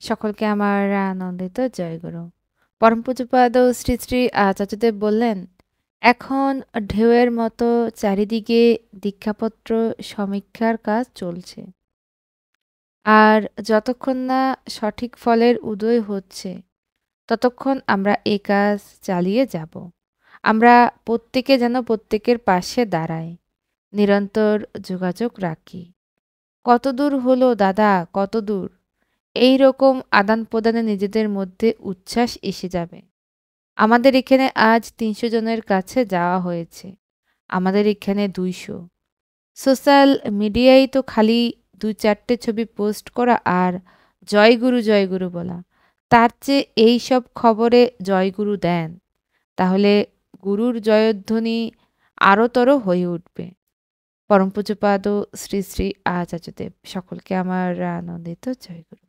সকলকে আমার আনন্দিত জয়গুরু। পরম পূজ্যপাদ শ্রী শ্রী আচার্যদেব বললেন, এখন ঢেউয়ের মতো চারিদিকে দীক্ষাপত্র সমীক্ষার কাজ চলছে। আর যতক্ষণ না সঠিক ফলের উদয় হচ্ছে ততক্ষণ আমরা এই কাজ চালিয়ে যাব। আমরা প্রত্যেকে যেন প্রত্যেকের পাশে দাঁড়াই, নিরন্তর যোগাযোগ রাখি। কত দূর হলো দাদা, কত দূর? এই রকম আদান প্রদানে নিজেদের মধ্যে উচ্ছ্বাস এসে যাবে। আমাদের এখানে আজ ৩০০ জনের কাছে যাওয়া হয়েছে, আমাদের এখানে ২০০। সোশ্যাল মিডিয়ায় তো খালি ২-৪টে ছবি পোস্ট করা আর জয়গুরু বলা। তার চেয়ে এই সব খবরে জয়গুরু দেন, তাহলে গুরুর জয়ধ্বনি আরতর হয়ে উঠবে। পরম পূজ্যপাদ শ্রী শ্রী আচার্যদেব সকলকে আমার আনন্দিত জয়গুরু।